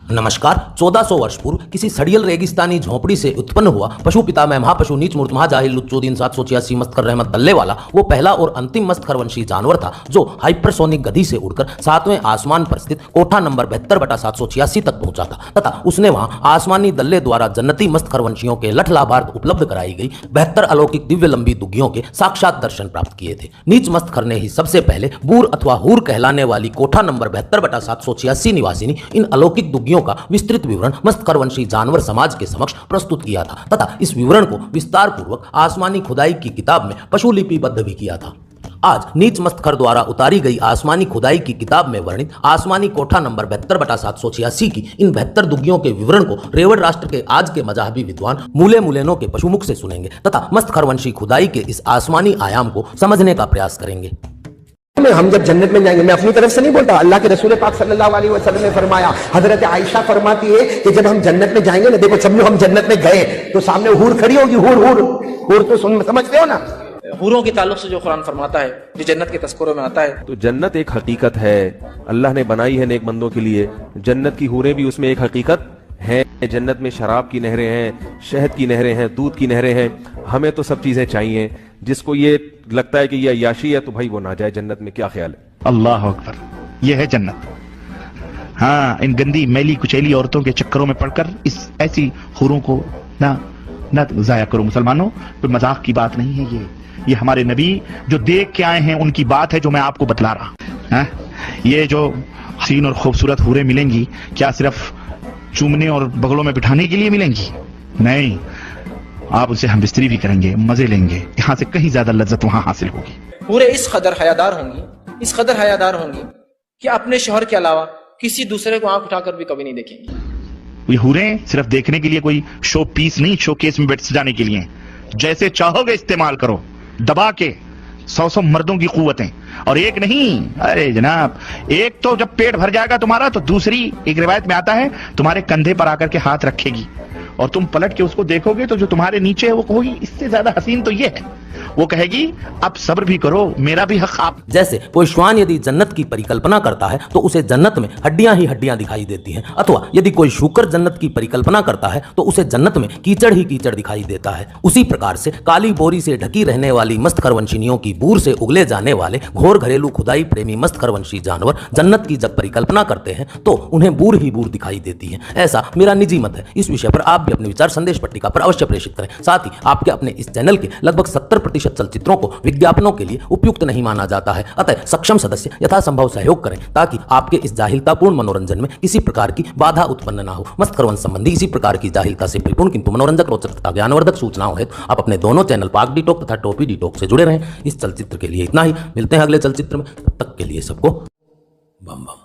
नमस्कार। 1400 वर्ष पूर्व किसी सड़ियल रेगिस्तानी झोंपड़ी से उत्पन्न हुआ पशु पितामह महापशु नीच मूर्त महाजाहिल लुच्चोदीन 786 मस्तकर रहमत दल्ले वाला वो पहला और अंतिम मस्तखरवंशी जानवर था जो हाइपरसोनिक गति से उड़कर 7वें आसमान पर स्थित कोठा नंबर 72/786 तक पहुंचा था तथा उसने वहां आसमानी दल्ले द्वारा जन्नती मस्तखरवंशियों के लठ लाभार्थ उपलब्ध कराई गई 72 अलौकिक दिव्य लंबी दुग्गियों के साक्षात दर्शन प्राप्त किए थे। नीच मस्तखर ने ही सबसे पहले बूर अथवा हूर कहलाने वाली कोठा नंबर 72/786 निवासिनी इन अलौकिक दुग्गियों का विस्तृत विवरण मस्तखरवंशी जानवर समाज के समक्ष प्रस्तुत किया था तथा इस विवरण को विस्तार पूर्वक आसमानी खुदाई की किताब में पशुलिपिबद्ध भी किया था। आज नीच मस्तखर द्वारा उतारी गई आसमानी खुदाई की किताब में वर्णित आसमानी कोठा नंबर 72/786 की इन 72 दुग्गियों के विवरण को रेवड़ राष्ट्र के आज के मजहबी विद्वान मूले मुलेनों के पशुमुख से सुनेंगे तथा मस्तखरवंशी खुदाई के इस आसमानी आयाम को समझने का प्रयास करेंगे। हम जब जन्नत में जाएंगे, मैं अपनी तरफ से नहीं बोलता, अल्लाह के रसूल पाक सल्लल्लाहु अलैहि वसल्लम ने फरमाया, हजरत आयशा फरमाती है कि जब हम जन्नत में जाएंगे ना, देखो सब लोग हम जन्नत में गए तो सामने हूर खड़ी होगी। हूर तो समझते हो ना, हूरों के ताल्लुक से जो कुरान फरमाता है, जो जन्नत के तस्करों में आता है। तो जन्नत एक हकीकत है, अल्लाह ने बनाई है नेक बंदों के लिए। जन्नत की हूरें भी उसमें एक हकीकत है। जन्नत में शराब की नहरें हैं, शहद की नहरें हैं, दूध की नहरें हैं। हमें तो सब चीजें चाहिए। जिसको ये लगता है कि ये अय्याशी है तो भाई वो ना जाए जन्नत में। क्या ख्याल है? अल्लाह अकबर, ये है जन्नत। हाँ, इन गंदी मैली कुचैली औरतों के चक्करों में पड़कर इस ऐसी हुरों को ना जाया करो मुसलमानों। कोई मजाक की बात नहीं है ये हमारे नबी जो देख के आए हैं उनकी बात है जो मैं आपको बतला रहा। हाँ, ये जो हसीन और खूबसूरत हुरें मिलेंगी क्या सिर्फ चूमने और बगलों में बिठाने के लिए मिलेंगी? नहीं, आप उनसे हम बिस्तरी भी करेंगे, मजे लेंगे। यहाँ से कहीं ज्यादा लज्जत वहां हासिल होगी। पूरे इस कदर हयादार होंगी कि अपने शौहर के अलावा किसी दूसरे को आंख उठाकर भी कभी नहीं देखेंगी। ये हुरें सिर्फ देखने के लिए कोई शो पीस नहीं, शो केस में बैठ सजाने के लिए। जैसे चाहोगे इस्तेमाल करो, दबा के 100 मर्दों की कुव्वतें, और एक नहीं। अरे जनाब, एक तो जब पेट भर जाएगा तुम्हारा तो दूसरी, एक रिवायत में आता है, तुम्हारे कंधे पर आकर के हाथ रखेगी और तुम पलट के उसको देखोगे तो जो तुम्हारे नीचे है वो कहोगी इससे ज्यादा हसीन तो ये है। वो कहेगी अब सब्र भी करो, मेरा भी हक आप। जैसे कोई श्वान यदि जन्नत की परिकल्पना करता है तो उसे जन्नत में हड्डियां ही हड्डियां दिखाई देती हैं, अथवा यदि कोई शूकर जन्नत की परिकल्पना करता है तो उसे जन्नत में कीचड़ ही कीचड़ दिखाई देता है। उसी प्रकार से काली बोरी से ढकी रहने वाली मस्तखरवंशिनियों की बूर से उगले जाने वाले घोर घरेलू खुदाई प्रेमी मस्तखरवंशी जानवर जन्नत की जब परिकल्पना करते हैं तो उन्हें बूर ही बूर दिखाई देती है। ऐसा मेरा निजी मत है। इस विषय पर आप भी अपने विचार संदेश पट्टिका पर अवश्य प्रेषित करें। साथ ही आपके अपने इस चैनल के लगभग 70% चलचित्रों को विज्ञापनों के लिए उपयुक्त नहीं माना जाता है, अतः सक्षम सदस्य यथासंभव सहयोग करें ताकि आपके इस जाहिलतापूर्ण मनोरंजन में किसी प्रकार की बाधा उत्पन्न ना हो। मस्तखरवंश संबंधी इसी प्रकार की जाहिलता से परिपूर्ण किंतु मनोरंजक, रोचक तथा ज्ञानवर्धक सूचनाओं हेतु आप अपने दोनों चैनल पाक डिटॉक तथा टोपी डिटॉक से जुड़े रहें। इस चलचित्र के लिए इतना ही। मिलते हैं अगले चलचित्र में, तब तक के लिए सबको बम बम।